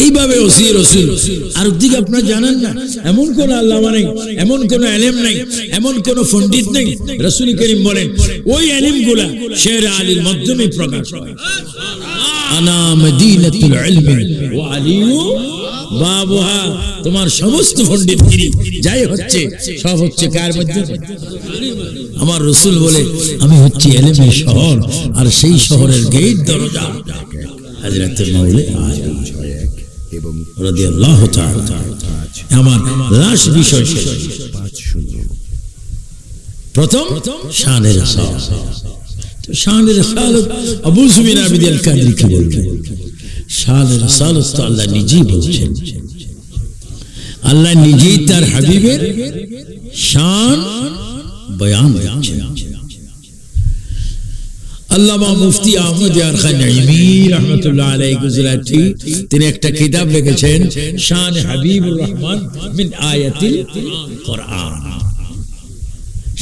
এইভাবে ওসি রাসূল। আর দিকে আপনারা জানেন না, এমন কোন আল্লামা নেই, এমন কোন আলেম নেই, এমন কোন পণ্ডিত নেই, রাসূল করিম বলেন ওই আলেমগুলা শের আলীর মাধ্যমে প্রকাশ হয়। আনা মদিনাতুল ইলমি ওয়া আলিয়ু বাবুহা। তোমার সমস্ত পণ্ডিতগিরি যাই হচ্ছে সব হচ্ছে কার মাধ্যমে? আমার রাসূল বলে আমি হচ্ছি ইলমের শহর, আর সেই শহরের গেট দরজা হযরত মাওলানা আলী এবং রাদিয়াল্লাহু তাআলা। আমার লাশ বিষয় প্রথম শানের রাসালত। তো শানের রাসালত আবু সুফিয়ান আবিদ আল কাদরি কি বলবেন? শানের রাসালত তো আল্লাহ নিজেই বলছেন, আল্লাহ নিজেই তার হাবিবের শান বয়ান করছেন। আল্লামা মুফতি আহমদ ইয়ার খান নাইমি রাহমাতুল্লাহ আলাইহি গুজরাতি তিনি একটা কিতাব লিখেছেন শান হাবিবুর রহমান মিন আয়াতিল কোরআন।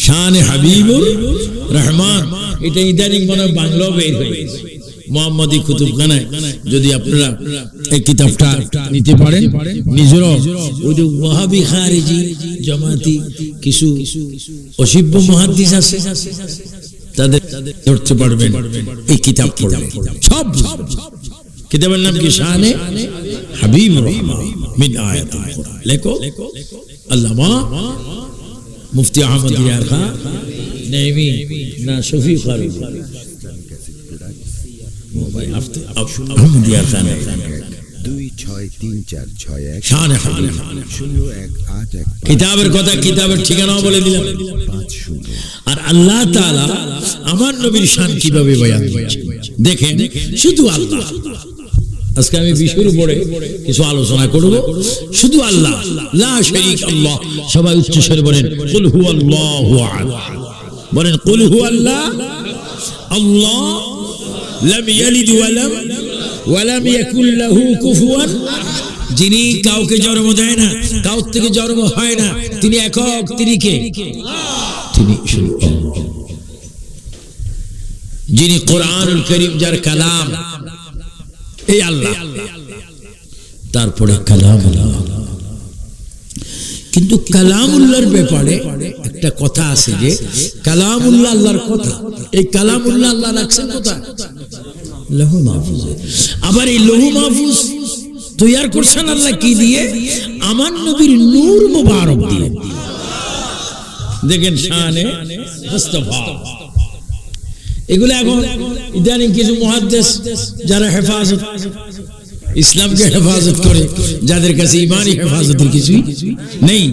শান হাবিবুর রহমান, এটা ইদানিং মনে বাংলাও বের হয়েছে মুহাম্মদী কুতুবখানায়। যদি আপনারা এই কিতাবটা নিতে পারেন নিজেরও, ওই যে ওয়াহাবি খারিজি জামাতি কিছু অসিব্য মুহাদ্দিস আছে তাদের ধরতে পারবেন এই কিতাব পড়লে সব। কিতাবের নাম কি? শানে হাবিবুর রহমান মিন আয়াতিল কোরআন। লেখো আল্লামা মুফতি আহমদ ইয়ার খান নাইমি না শফি খারি আহমদ ইয়ার খান 263461 শান হাবিব 0181 কিতাবের কথা, কিতাবের ঠিকানাও বলে দিলাম। আর আল্লাহ তাআলা আমার নবীর শান কিভাবে বয়ান করেছেন দেখেন। শুধু আল্লাহ, আজকে আমি বিষয়ের উপরে কিছু আলোচনা করব। শুধু আল্লাহ, লা শারীক আল্লাহ। সবাই উচ্চ স্বরে বলেন কুল হুয়াল্লাহু আহাদ। বলেন কুল হুয়াল্লাহ আল্লাহ লাম ইয়ালিদ ওয়া লাম ইয়াকুল লাহু কুফুয়ান। যিনি কাউকে জন্ম দেয় না, কাউ থেকে জন্ম হয় না, তিনি একক। তিনি কে? তিনি শুধু আল্লাহ। যিনি কোরআনুল কারীম, যার কালাম এই আল্লাহ, তারপরে কালামুল্লাহ। কিন্তু কালামুল্লাহর ব্যাপারে একটা কথা আছে যে কালামুল্লাহ আল্লাহর কথা। এই কালামুল্লাহ আল্লাহ রাখছেন কোথায়? লৌহ মাহফুজে। আবার এই লৌহ মাহফুজ তৈয়ার করছেন আল্লাহ কি দিয়ে? আমার নবীর নূর মুবারক দিয়ে। দেখেন শানে মুস্তাফা। এগুলো এখন ইদানিং কিছু মুহাদ্দিস যারা হেফাজত, ইসলামকে হেফাজত করে, যাদের কাছে ইমানি হেফাজতের কিছুই নেই,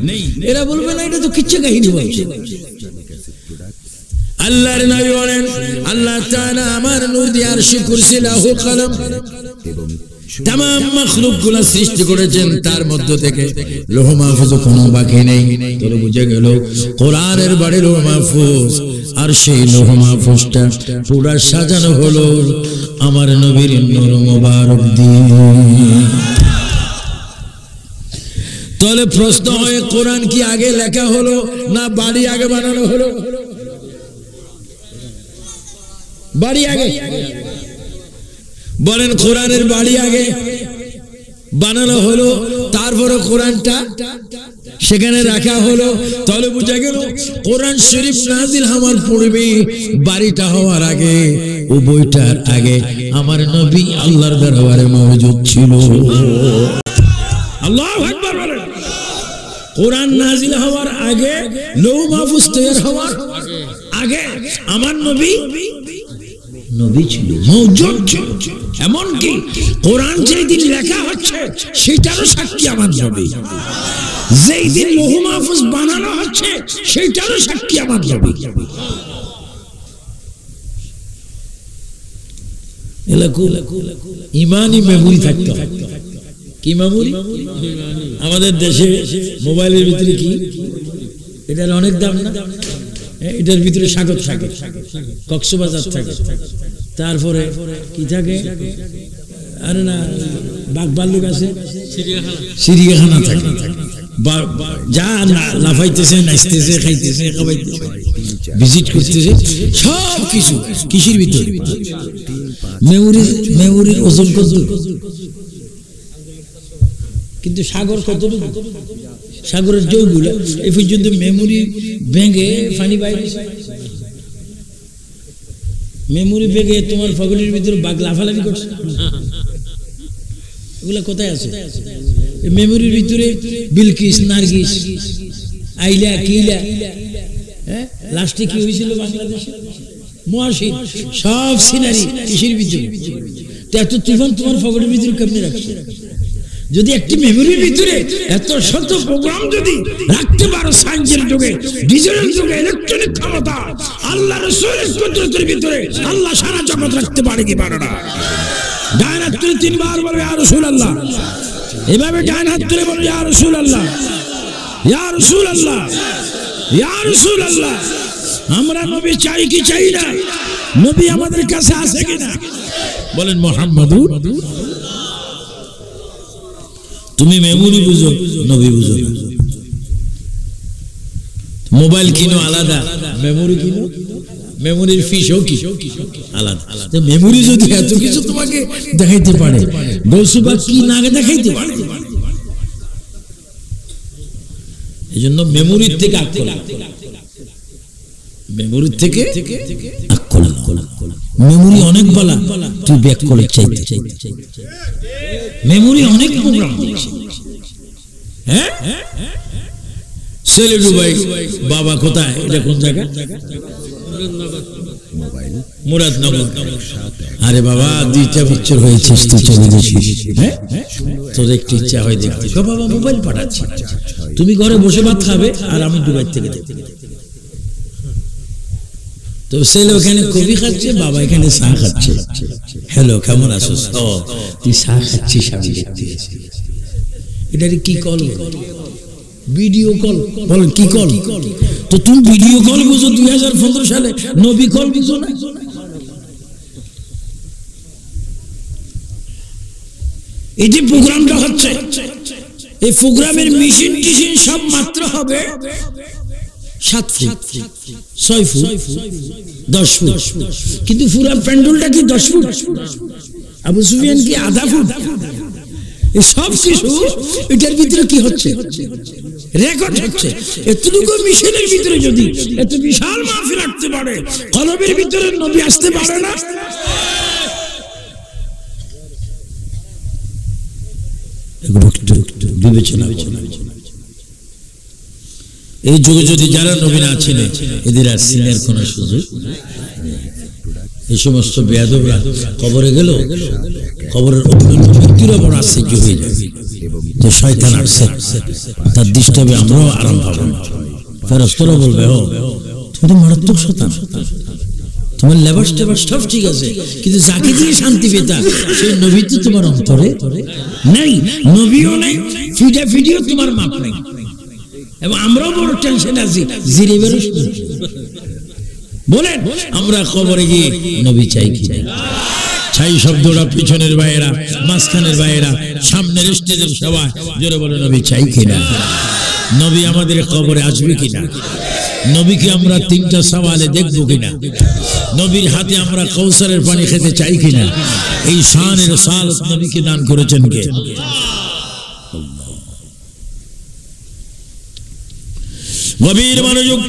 এরা বলবে না এটা তো কিচ্ছা কাহিনী বলছে। আল্লাহর নবী বলেন আল্লাহ তাআলা আমার নূর দিয়ে আরশে কুরসি লাহু কলম এবং तमाम मखलूक गुला सृष्टि করেছেন, তার মধ্য থেকে লৌহ মাহফুজ কোনো বাকি নেই। তাহলে বুঝে গেল কোরআনের বাড়ি লৌহ মাহফুজ, আর সেই লৌহ মাহফুজটা পুরো সাজানো হলো আমার নবীর নূর মুবারক দিয়ে। তাহলে প্রশ্ন হয় কোরআন কি আগে লেখা হলো না বাড়ি আগে বানানো হলো? বাড়ি আগে। বলেন কোরআনের বাড়ি আগে বানানো হলো, তারপরে কোরআনটা সেখানে রাখা হলো। তাহলে বুঝা গেল কোরআন শরীফ নাজিল হওয়ার পূর্বে, বাড়িটা হওয়ার আগে, ও বইটার আগে আমার নবী আল্লাহর দরবারে মওজুদ ছিল। আল্লাহু আকবার বলেন। কোরআন নাজিল হওয়ার আগে, লৌহ মাহফুজ তৈরি হওয়ার আগে আমার নবী ছিল, মওজুদ ছিল। এমনকি কোরআন যেই দিন লেখা হচ্ছে সেটারও সাক্ষী আমার নবী। যেই দিন লৌহ মাহফুজ বানানো হচ্ছে সেটারও সাক্ষী আমার নবী। ইমানি মেমোরি থাকতে হয়। কি মেমোরি? আমাদের দেশে মোবাইলের ভিতরে কি, এটার অনেক দাম না? এটার ভিতরে স্বাগত থাকে, কক্সবাজার থাকে, তারপরে কি থাকে, আরে না বাঘ ভাল্লুক আছে, চিড়িয়াখানা থাকে। যা লাফাইতেছে, নাচতেছে, খাইতেছে, খাওয়াইতেছে, ভিজিট করতেছে, সব কিছু কিসের ভিতরে? মেমোরির ওজন কত? কিন্তু সাগর কতটুকু, সাগরের জলগুলো এই পর্যন্ত মেমোরি ভেঙে পানি বাইরে, মেমোরি ভেঙে তোমার পকেটের ভিতরে বাঘ লাফালাফি করছে, এগুলা কোথায় আছে? মেমোরির ভিতরে বিলকিস, নার্গিস, আইলা, কিলা, হ্যাঁ লাস্টে কি হয়েছিল বাংলাদেশে, মহাশিন, সব সিনারি কিসের ভিতরে? এত তুফান তোমার পকেটের ভিতরে কেমনে রাখছে? যদি একটি মেমোরির ভিতরে এত শত প্রোগ্রাম যদি রাখতে পারো, সায়েন্সের যুগে, ডিজিটাল যুগে, ইলেকট্রনিক ক্ষমতা, আল্লাহ রাসূলের কুদরতের ভিতরে আল্লাহ সারা জগৎ রাখতে পারে কি পারে না? ডান হাত তুলে 3 বার বলবে ইয়া রাসূলুল্লাহ, এভাবে ডান হাত তুলে বলবে ইয়া রাসূলুল্লাহ, ইয়া রাসূলুল্লাহ, ইয়া রাসূলুল্লাহ। আমরা নবী চাই কি চাই না? নবী আমাদের কাছে আছে কিনা? বলেন মুহাম্মাদুর। তুমি মেমোরি বুঝো, নবী বুঝো না। মোবাইল কিনো আলাদা, মেমোরি কিনো, মেমোরির ফিসও কি আলাদা। মেমোরি যদি এত কিছু তোমাকে দেখাইতে পারে, গৌসুবাগ কি না দেখাইতে পারে? এই জন্য মেমোরির থেকে আকল, মেমোরির থেকে আকল। মেমোরি অনেক বলা, তুই ব্যাক করে চাইতে, মেমোরি অনেক প্রোগ্রাম দিয়েছে। হ্যাঁ ছেলে ডুবাই, বাবা কোথায়, এটা কোন জায়গা? মুরাদনগর। আরে বাবা 2টা বছর হয়েছিস, তুই চলে গেছিস, হ্যাঁ তোর একটু ইচ্ছা হয় দেখতে, বাবা মোবাইল পাঠাচ্ছি, তুমি ঘরে বসে ভাত খাবে আর আমি দুবাই থেকে দেখতে। তো ছেলে ওখানে কফি খাচ্ছে, বাবা এখানে চা খাচ্ছে। হ্যালো কেমন আছো? ও তুই চা খাচ্ছিস, আমি দেখতে। এটা কি কল? Video call. বলেন কি কল? তো তুমি ভিডিও কল বুঝো 2015 সালে, নবী কল বুঝো না? এই যে প্রোগ্রামটা হচ্ছে, এই প্রোগ্রামের মেশিন টিশিন সব মাত্র হবে 7 ফুট, 6 ফুট, 10 ফুট, কিন্তু পুরো প্যান্ডেলটা কি 10 ফুট? আবু সুফিয়ান কি আধা ফুট? এই সব কিছু এটার ভিতরে কি হচ্ছে? রেকর্ড হচ্ছে। এতটুকু মিশনের ভিতরে যদি এত বিশাল মাহফিল রাখতে পারে, কলবের ভিতরে নবী আসতে পারে না? এগুলো একটু বিবেচনা করুন। এই যুগে যদি যারা নবী না ছিলেন, এদের আর সিনের কোন সুযোগ। এই সমস্ত বেয়াদবরা কবরে গেল, কবরের ব্যক্তিরা বড় আশ্চর্য হয়ে যাবে যে শয়তান আসছে, তার দৃষ্টাবে আমরাও আরাম পাবো না। ফেরেশতারা বলবে, ও তুমি তো মারাত্মক শয়তান, তোমার লেবাস টেবাস সব ঠিক আছে, কিন্তু যাকে দিয়ে শান্তি পেতা সেই নবী তো তোমার অন্তরে নেই, নবীও নেই, ফিডিও তোমার মাপ নেই। এবং আমরাও বড় টেনশন আছি, জিরে বেরো। বলেন আমরা কবরে গিয়ে নবী চাই কি না? ছাই শব্দটা পিছনের ভাইয়েরা, মাঝখানের ভাইয়েরা, সামনের স্টেজের সবাই জোরে বলে নবী চাই কিনা? নবী আমাদের কবরে আসবে কিনা? নবীকে আমরা 3টা সওয়ালে দেখবো কিনা? নবীর হাতে আমরা কৌসারের পানি খেতে চাই কিনা? এই শানের সালাত নবীকে দান করেছেন কে? গভীর মনোযোগ।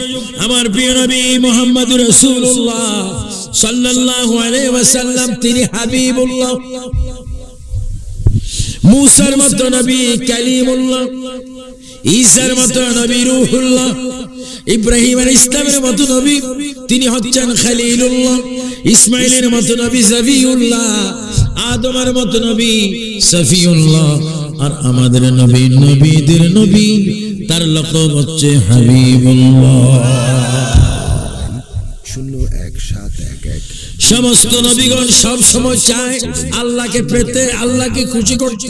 আমার প্রিয় নবী মুহাম্মদুর রাসূলুল্লাহ সাল্লাল্লাহু আলাইহি ওয়াসাল্লাম, তিনি হাবিবুল্লাহ, মুসার মতো নবী কালিমুল্লাহ, ঈসার মতো নবী রূহুল্লাহ, ইব্রাহিম আলাইহিস সালামের মতো নবী তিনি হচ্ছেন খলিলুল্লাহ, ইসমাঈলের মতো নবী সফিউল্লাহ, আদমের মতো নবী সফিউল্লাহ, আর আমাদের নবী নবীদের নবী, তার লকব হচ্ছে হাবিবুল্লাহ। 017111। সমস্ত নবীগণ সব সময় চায় আল্লাহকে পেতে, আল্লাহকে খুশি করতে।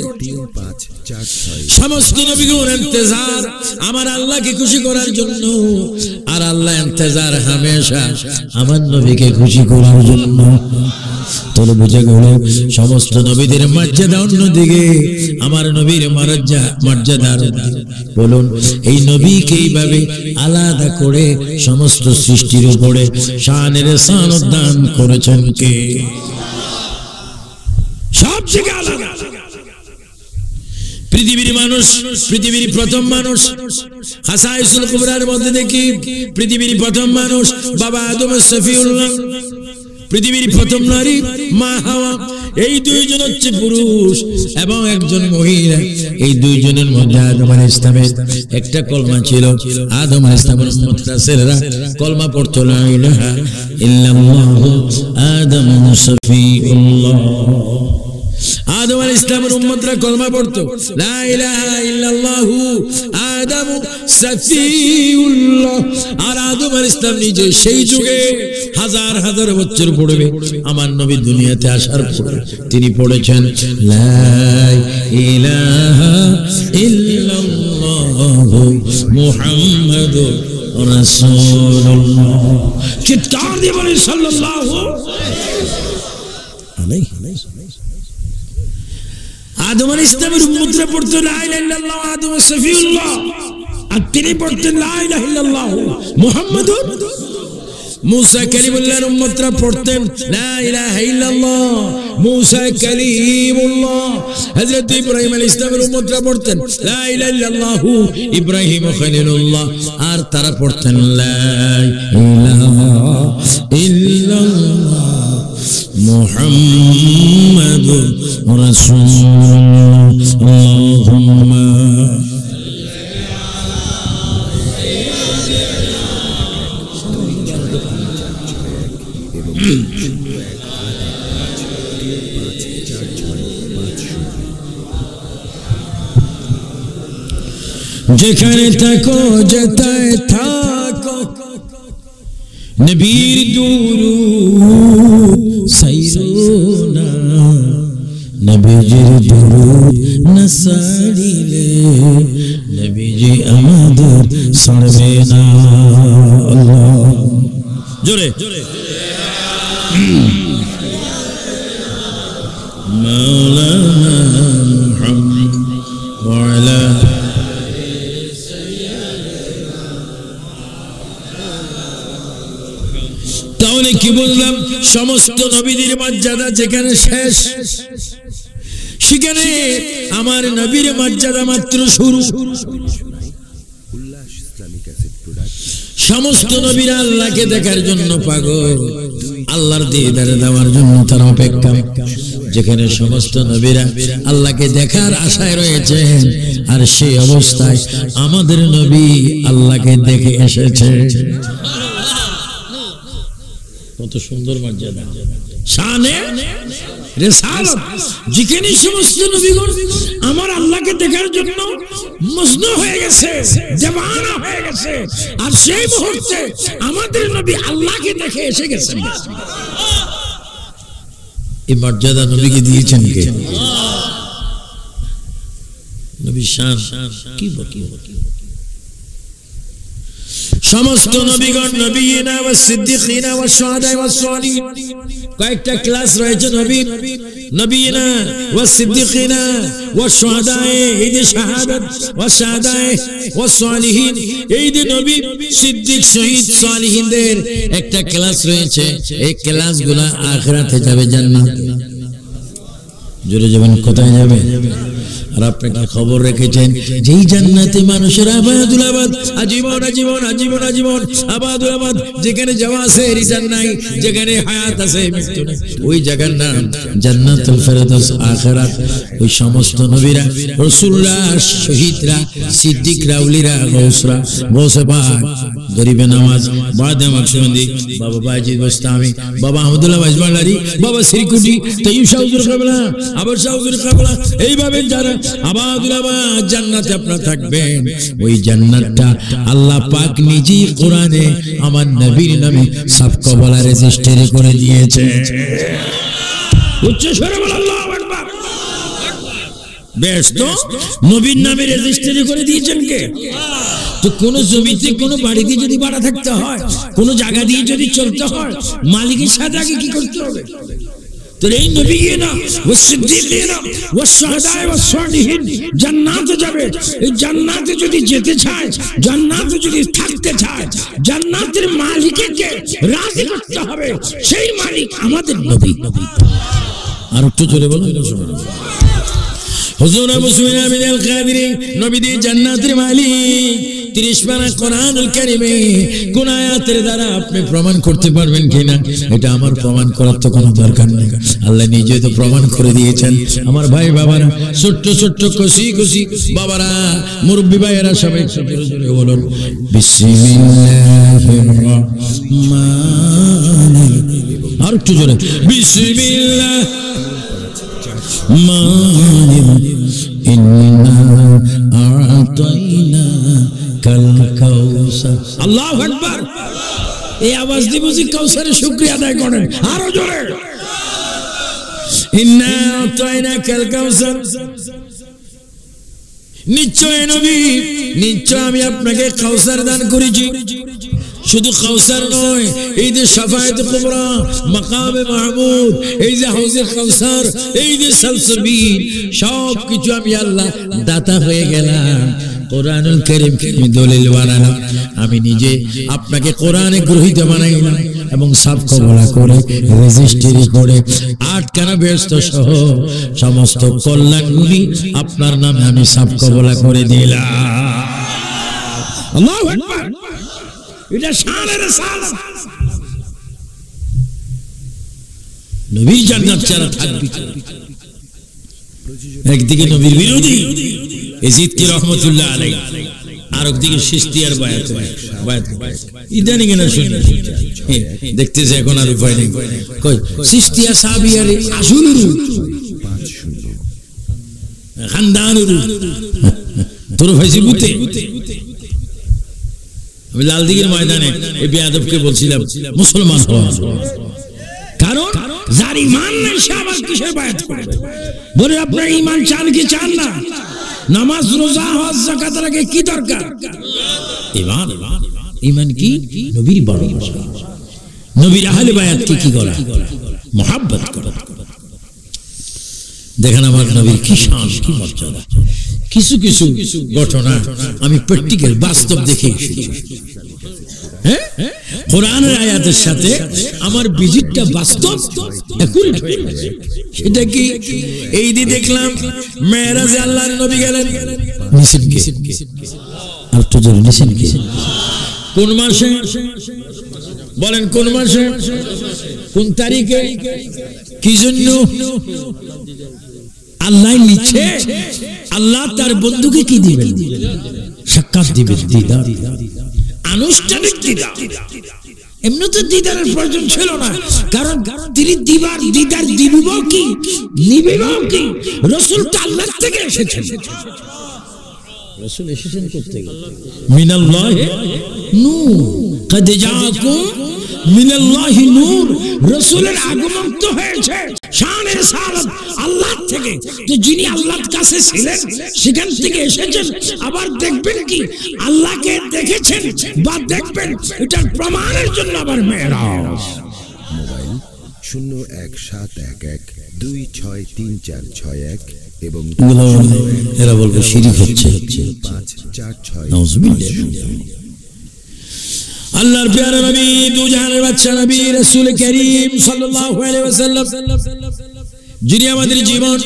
সমস্ত নবীগণ ইন্তজার আমার আল্লাহকে খুশি করার জন্য, আর আল্লাহ ইন্তজার হামেশা আমার নবীকে খুশি করার জন্য। তোর বুঝে গেল সমস্ত নবীদের মর্যাদা অন্যদিকে, আমার নবীর মর্যাদা। বলুন এই নবীকে এইভাবে আলাদা করে সমস্ত সৃষ্টির উপরে শানের শানত দান করেছেন কে? সব থেকে আলাদা। পৃথিবীর মানুষ, পৃথিবীর প্রথম মানুষ খাসাইসুল কুবরার মধ্যে দেখি পৃথিবীর প্রথম মানুষ বাবা আদম সফিউল্লাহ, পৃথিবীর প্রথম নারী মা হাওয়া। এই দুইজন হচ্ছে পুরুষ এবং একজন মহিলা। এই দুইজনের মধ্যে আদম আলাইহিস সালামের একটা কলমা ছিল। আদম আলাইহিস সালামের উম্মতরা ছেলেরা কলমা পড়তো লা ইলাহা ইল্লাল্লাহু আদম সফিউল্লাহ। আদম আলাইহিস সালামের উম্মতরা কলমা পড়তো লা ইলাহা ইল্লাল্লাহু আদম সফিউল্লাহ। আর আদম আলাইহিস সালাম নিজে সেই যুগে হাজার হাজার বছর পড়বে আমার নবী দুনিয়াতে আসার পর তিনি পড়েছেন লা ইলাহা ইল্লাল্লাহু মুহাম্মাদুর রাসূলুল্লাহ। চিৎকার দিয়ে বলেন সাল্লাল্লাহু আলাইহি। আদম আলাইহিস সালামের উম্মতরা পড়তো লা ইলাহা ইল্লাল্লাহ আদম সফিউল্লাহ, আর তিনি পড়তেন লা ইলাহা ইল্লাল্লাহ মুহাম্মাদুর। মুসা কালিমুল্লাহর উম্মতরা পড়তেন লা ইলাহা ইল্লাল্লাহ মুসা কালিমুল্লাহ। হযরত ইব্রাহিম আলাইহিস সালামের উম্মতরা পড়তেন লা ইলাহা ইল্লাল্লাহ ইব্রাহিম খলিলুল্লাহ। আর তারা পড়তেন লা ইলাহা ইল্লাল্লাহ মুহাম্মাদুর রাসূলুল্লাহ। আল্লাহুম্মা যেখানে থাকো যেথায় থাকো নবীর দুরূদ সাইরো না, নবীজির দুরূদ না সারিলে নবীজি আমাদের ছাড়বে না। আল্লাহ জোরে মাওলানা মুহাম্মদ ওয়া আলা। তাহলে কি বললাম? সমস্ত নবীদের মর্যাদা যেখানে শেষ, সেখানে আমার নবীর মর্যাদা মাত্র শুরু। সমস্ত নবীরা আল্লাহকে দেখার জন্য পাগল, আল্লাহর দিদারে দেওয়ার জন্য তারা অপেক্ষা। যেখানে সমস্ত নবীরা আল্লাহকে দেখার আশায় রয়েছেন, আর সেই অবস্থায় আমাদের নবী আল্লাহকে দেখে এসেছে। কত সুন্দর মর্যাদা, শানে রিসালাত। যেখানে সমস্ত নবীগণ আমার আল্লাহকে দেখার জন্য মজনু হয়ে গেছে, দেওয়ানা হয়ে গেছে, আর সেই মুহূর্তে আমাদের নবী আল্লাহকে দেখে এসে গেছেন। এই মর্যাদা নবীকে দিয়েছেন কে? নবী শান কি বকি। সমস্ত নবীগণ নবীনা ওয়া সিদ্দিকিনা ওয়া শুহাদা ওয়া সালিহিন, কয়েকটা ক্লাস রয়েছে নবীর। নবীনা ওয়া সিদ্দিকিনা ওয়া শুহাদা, এই যে শাহাদাত ওয়া শাহাদা ওয়া সালিহিন, এই যে নবী সিদ্দিক শহীদ সালিহিনদের একটা ক্লাস রয়েছে। এই ক্লাসগুলো আখিরাতে যাবে জান্নাতে। জোরে যাবেন, কোথায় যাবে? আর আপনাকে খবর রেখেছেন যেই জান্নাতে মানুষের আবাদুল আবাদ, আজীবন আজীবন আজীবন আজীবন আবাদুল আবাদ, যেখানে যাওয়া আছে রিটার্ন নাই, যেখানে হায়াত আছে মৃত্যু নেই, ওই জায়গার নাম জান্নাতুল ফেরদৌস আখিরাত। ওই সমস্ত নবীরা, রাসূলরা, শহীদরা, সিদ্দিকরা, ওলিরা, গৌসরা, গৌসে পাক, গরিবে নামাজ, বাদে মাকসুমন্দি, বাবা বাজিদ গোস্তামি, বাবা আহমদুল্লাহ বাজবালারি, বাবা শ্রীকুটি, তাইয়ুব শাহ হুজুর কাবলা, আবার শাহ হুজুর কাবলা, এইভাবে যারা আবাদুল আবাদ জান্নাতে আপনারা থাকবেন। ওই জান্নাতটা আল্লাহ পাক নিজেই কোরআনে আমার নবীর নামে সব কবলা রেজিস্ট্রি করে দিয়েছে। উচ্চ স্বরে বল আল্লাহু আকবার। বেশ, তো নবীর নামে রেজিস্ট্রি করে দিয়েছেন কে? তো কোন জমিতে কোন বাড়িতে যদি ভাড়া থাকতে হয়, কোন জায়গা দিয়ে যদি চলতে হয়, মালিকের সাথে আগে কি করতে হবে? তো এই নবীনা ওয়া সিদ্দিকিনা ওয়া শুহাদা ওয়া সালিহিন জান্নাতে যাবে। এই জান্নাতে যদি যেতে চায়, জান্নাতে যদি থাকতে চায়, জান্নাতের মালিককে রাজি করতে হবে। সেই মালিক আমাদের নবী। আর একটু জোরে বলুন। হুজুর আবু সুফিয়ান বিন আল কাদিরি নবীদের জান্নাতের মালিক 30 পারা কোরআনুল কারীমে কোন আয়াতের দ্বারা আপনি প্রমাণ করতে পারবেন কিনা? এটা আমার প্রমাণ করার তো কোনো দরকার নেই, আল্লাহ নিজে তো প্রমাণ করে দিয়েছেন। আমার ভাই বাবারা, ছোট্ট ছোট্ট খুশি খুশি বাবারা, মুরব্বী ভাইয়েরা সবাই জোরে জোরে বলুন বিসমিল্লাহির রহমানির, আর একটু জোরে বিসমিল্লাহ মানির ইন্না আ'তাইনা কাল কাউসার। আল্লাহু আকবার। এই আওয়াজ দিয়ে বুঝি কাউসারের শুকরিয়া আদায় করেন, আরো জোরে ইন্না আ'তাইনা কাল কাউসার। নিশ্চয় নবী, নিশ্চয় আমি আপনাকে কাউসার দান করেছি। শুধু কাউসার নয়, এই যে শাফায়েত কুবরা, মাকামে মাহমুদ, এই যে হাউজে কাউসার, এই যে সালসাবিল, সব কিছু আমি আল্লাহ দাতা হয়ে গেলাম। কোরআনুল কারীমকে আমি দলিল বানালাম, আমি নিজে আপনাকে কোরআনে গ্রহীত বানাইলাম এবং সাবক বলা করে রেজিস্ট্রি করে 8 খানা বেহেশত সহ সমস্ত কল্যাণগুলি আপনার নামে আমি সাবক বলা করে দিলাম। আল্লাহু আকবার। এটা শানের সালাত। নবীর জান্নাত ছাড়া থাকবে। একদিকে নবীর বিরোধী ইয়াজিদ কি রহমাতুল্লাহ আলাইহি, আর একদিকে চিশতিয়ার বায়াত। ইদানিং না শুনি দেখতেছে এখন আর উপায় নেই। কই চিশতিয়া সাহাবিয়ার আসুলুর 5-0 খানদানুর তোর ভাইজি বুতে। আমি লালদিঘির ময়দানে এই বেয়াদবকে বলছিলাম মুসলমান হওয়া, কারণ যার ঈমান নেই সে আবার কিসের বায়াত করবে? বলে আপনার ঈমান চান কি চান না? নামাজ রোজা হজ যাকাত লাগে কি দরকার? ঈমান। ঈমান কি? নবীর ভালোবাসা, নবীর আহলে বায়াত কি করা, মুহাব্বত করা। দেখেন আমার নবীর কি শান, কি মর্যাদা। কিছু কিছু ঘটনা আমি প্র্যাকটিক্যাল বাস্তব দেখে এসেছি। হ্যাঁ, কোরআনের আয়াতের সাথে আমার ভিজিটটা বাস্তব একুরেট হয়ে গেছে। সেটা কি? এই যে দেখলাম মেরাজে আল্লাহর নবী গেলেন, নিছেন কি? আর তো জোরে নিছেন কি? কোন মাসে বলেন? কোন মাসে? কোন তারিখে? কি জন্য? আল্লাহ নিচ্ছে। আল্লাহ তার বন্ধুকে কি দিবেন? সাক্ষাৎ দিবেন, দিদার, আনুষ্ঠানিক দিদার। এমনি তো দিদারের প্রয়োজন ছিল না, কারণ তিনি দিদার দিবিব কি নিবিব কি? রাসূল তো আল্লাহ থেকে এসেছেন। রাসূল এসেছেন করতে মিনাল্লাহি নূর, قد جاءكم من الله নূর। রাসূলের আগমন তো হয়েছে শানে রিসালাত আল্লাহ থেকে, তো যিনি আল্লাহর কাছে ছিলেন সেখান থেকে এসেছেন। আবার দেখবেন কি আল্লাহকে দেখেছেন বা দেখবেন, এটার প্রমাণের জন্য আবার মেরাজ। মোবাইল 01712634461 এবং এরা বলবে শিরক হচ্ছে। 546 আল্লাহর প্যারা নবী, দু জাহানের বাদশা নবী রাসূল করিম সাল্লাল্লাহু আলাইহি ওয়াসাল্লাম, যিনি আমাদের জীবন,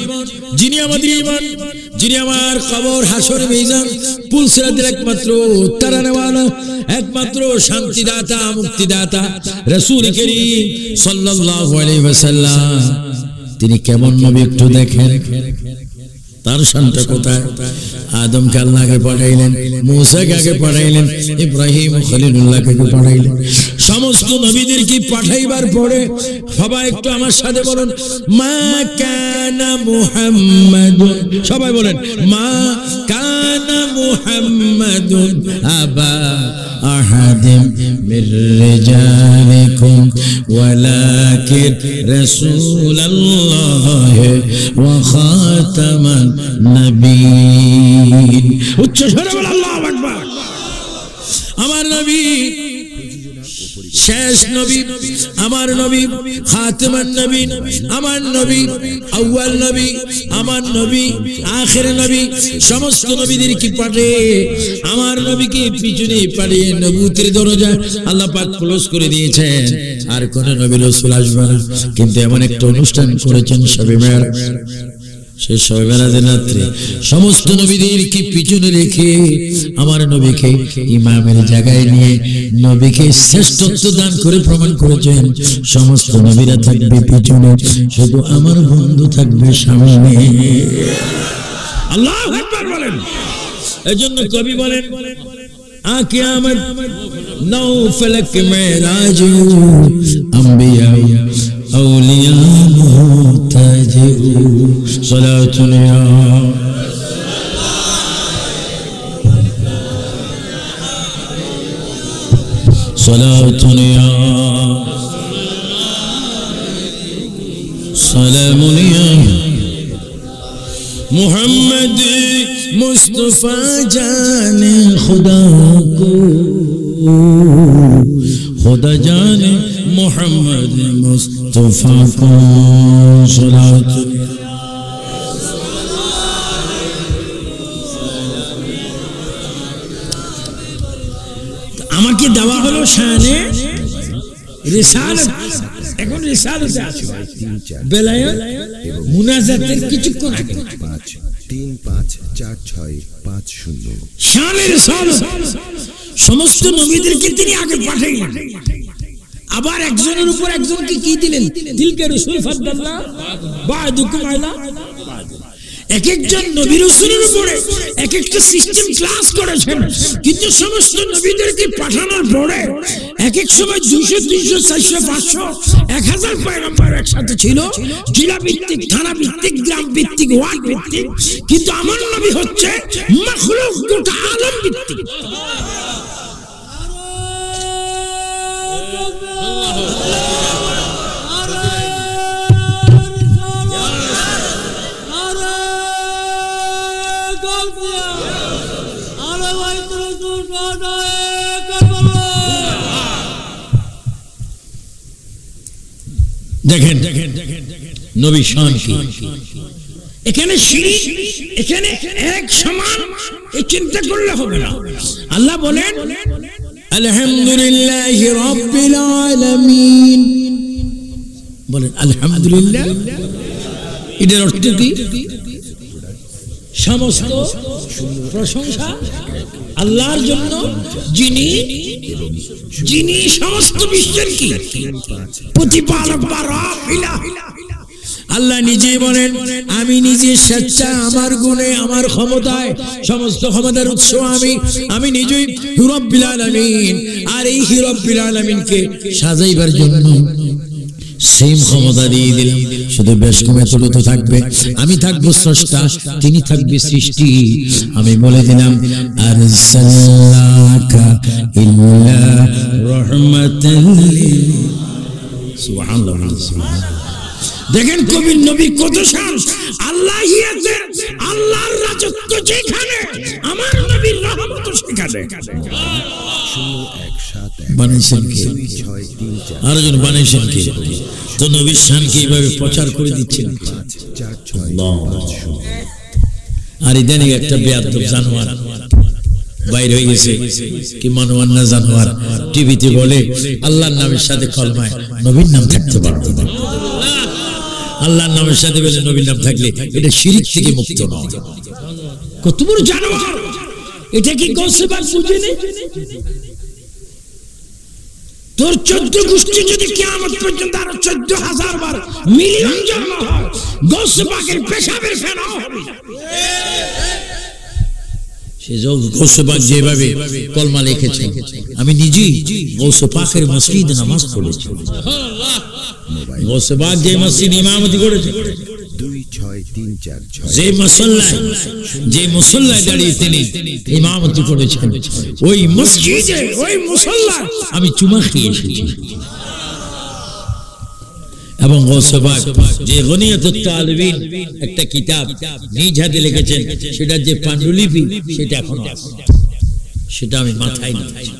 যিনি আমাদের ঈমান, যিনি আমার কবর হাসর মিজান পুলসিরাতের একমাত্র তারানেওয়ালা, একমাত্র শান্তিদাতা, মুক্তিদাতা রাসূল করিম সাল্লাল্লাহু আলাইহি ওয়াসাল্লাম। তিনি কেমন নবী একটু দেখেন। তার শানটা কোথায়? আদমকে আল্লাহ আগে পাঠাইলেন, মূসাকে আগে পাঠাইলেন, ইব্রাহিম খলিলুল্লাহকে পাঠাইলেন। সমস্ত নবীদেরকে পাঠাইবার পরে সবাই একটু আমার সাথে বলুন মা কানা মুহাম্মাদুন। সবাই বলেন মা কানা মুহাম্মাদুন আবা আহাদিম মির রিজালিকুম ওয়ালাকিন রাসূলুল্লাহ ওয়া খাতামান নবীন। উচ্চ স্বরে বল আল্লাহু আকবার। আমার নবী শেষ নবী, আমার নবী খাতামান নবীন, আমার নবী আউয়াল নবী, আমার নবী আখির নবী। সমস্ত নবীদেরকে পাঠিয়ে আমার নবীকে পিছনে পাঠিয়ে নবুয়তের দরজা আল্লাহ পাক ক্লোজ করে দিয়েছেন। আর কোন নবী রাসূল আসবে না। কিন্তু এমন একটা অনুষ্ঠান করেছেন শবে মেরাজ। শেষ শবে বরাতের রাত্রে সমস্ত নবীদেরকে পিছনে রেখে আমার নবীকে ইমামের জায়গায় নিয়ে নবীকে শ্রেষ্ঠত্ব দান করে প্রমাণ করেছেন। সমস্ত নবীরা থাকবে পিছনে, শুধু আমার বন্ধু থাকবে সামনে। আল্লাহু আকবার বলেন। এজন্য কবি বলেন কিয়ামত নও ফলক মেরাজ আম্বিয়া আউলিয়া মুহতাজ সালাতুন ইয়া সালাতুন ইয়া সালামুন ইয়া मोहम्मद मुस्तफा जाने खुदा को, खुदा जाने मोहम्मद मुस्तफा को सलात। আমাকে দেওয়া হলো শানে রিসালাত। এখন রিসালাতে আছে বেলায়েত মুনাজাতের কিছুক্ষণ আগে 5354650 শানে রিসালাত সমস্ত নবীদেরকে তিনি আগে পাঠাইলেন। আবার একজনের উপর একজনকে কি দিলেন? তিলকে রাসূল ফাদ্দাল্লাহ বা'দুকুম আলা বা'দ। এক একজন নবী রাসূলের উপরে এক একটা সিস্টেম ক্লাস করেছেন, কিন্তু সমস্ত নবীদেরকে পাঠানোর পরে এক এক সময় 200 300 400 500 1000 পয়গম্বর একসাথে ছিল, জেলা ভিত্তিক, থানা ভিত্তিক, গ্রাম ভিত্তিক, ওয়ার্ড ভিত্তিক। কিন্তু আমার নবী হচ্ছে মাখলুক, গোটা আলম ভিত্তিক। দেখেন নবী শান কি, এখানে শিরিক, এখানে এক সমান, এই চিন্তা করলে হবে না। আল্লাহ বলেন আলহামদুলিল্লাহি রাব্বিল আলামিন, বলেন আলহামদুলিল্লাহ। এর অর্থ কি? সমস্ত প্রশংসা আল্লাহর জন্য, যিনি সমস্ত বিশ্বের কি প্রতিপালক বা রাব্বিল। আল্লাহ নিজে বলেন আমি নিজে স্বেচ্ছা, আমার গুণে, আমার ক্ষমতায়, সমস্ত ক্ষমতার উৎস আমি নিজেই রাব্বিল আলামিন। আর এই রাব্বিল আলামিনকে সাজাইবার জন্য সেম ক্ষমতা দিয়ে দিলাম, শুধু বেশ কমে তো থাকবে। আমি থাকবো স্রষ্টা, তিনি থাকবে সৃষ্টি। আমি বলে দিলাম আরসালনাকা ইল্লা রাহমাতাল লিল। সুবহানাল্লাহ। দেখেন কবির নবী কত শান। আল্লাহিয়াতে আল্লাহর রাজত্ব যেখানে, আমার নবীর রহমত সেখানে। বানিয়েছেন কে? আরেকজন বানিয়েছেন কে? তো নবীর শানকে এইভাবে প্রচার করে দিচ্ছেন। আর ইদানিং একটা বেয়াদব জানোয়ার বাইরে হয়ে গেছে, কি মানওয়ার না জানোয়ার, টিভিতে বলে আল্লাহর নামের সাথে কলমায় নবীর নাম থাকতে পারবে না। আল্লাহর নামের সাথে বলে নবীর নাম থাকলে এটা শিরিক থেকে মুক্ত নয়। কত বড় জানোয়ার! এটা কি গৌসে পাক বুঝেনি? তোর 14 গোষ্ঠী যদি কিয়ামত পর্যন্ত আরো 14,000 বার মিলিয়ন জন্ম হয়, গৌসে পাকের পেশাবের ফেনা হবে। সে গৌসে পাক যেভাবে কলমা লিখেছে, আমি নিজেই গৌসে পাকের মসজিদে নামাজ পড়েছি। গৌসে পাক যে মসজিদ ইমামতি করেছে, যে মুসল্লায় দাঁড়িয়ে তিনি ইমামতি করেছেন, ওই মসজিদে, ওই মুসল্লায় আমি চুমা খেয়ে এসেছি। এবং গৌসে পাক যে গনিয়াতুত তালিবিন একটা কিতাব নিজ হাতে লিখেছেন, সেটা যে পাণ্ডুলিপি, সেটা এখন সেটা আমি মাথায় নিয়েছি।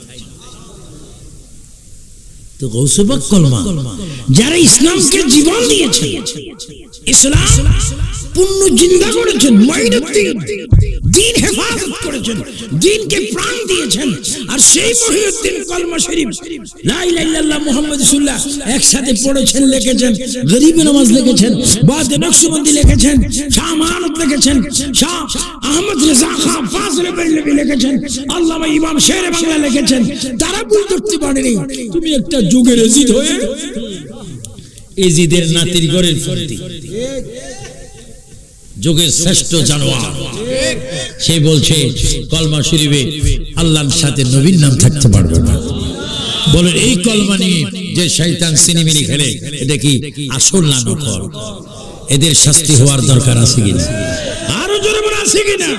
তো গৌসে পাক কলমা, যারা ইসলামকে জীবন দিয়েছেন, ইসলাম পূর্ণ জিন্দা করেছেন, মাইনুদ্দিন দিন দ্বীন হেফাজত করেছেন, দ্বীনকে প্রাণ দিয়েছেন। আর সেই মহিউদ্দিন কলমা শরীফ লা ইলাহা ইল্লাল্লাহ মুহাম্মাদুর রাসূলুল্লাহ একসাথে পড়েছেন, লিখেছেন। গরিবি নামাজ লিখেছেন, বাদে নকশবন্দি লিখেছেন, শাহ আমানত লিখেছেন, শাহ আহমদ রেজা খান ফাজল বেরলভী লিখেছেন, আল্লামা ইমাম শের বাংলা লিখেছেন। তারা ভুল করতে পারেনি। তুমি একটা যুগের এজিদ হয়ে এজিদের নাতির ঘরের ফুর্তি, যুগের শ্রেষ্ঠ জানোয়ার, সে বলছে কলমা শরীফে আল্লাহর সাথে নবীর নাম থাকতে পারবে না। বলেন এই কলমা নিয়ে যে শয়তান সিনেমিনি খেলে, এটা কি আসল না নকল? এদের শাস্তি হওয়ার দরকার আছে কিনা? আরো জোরে বলে আছে কিনা?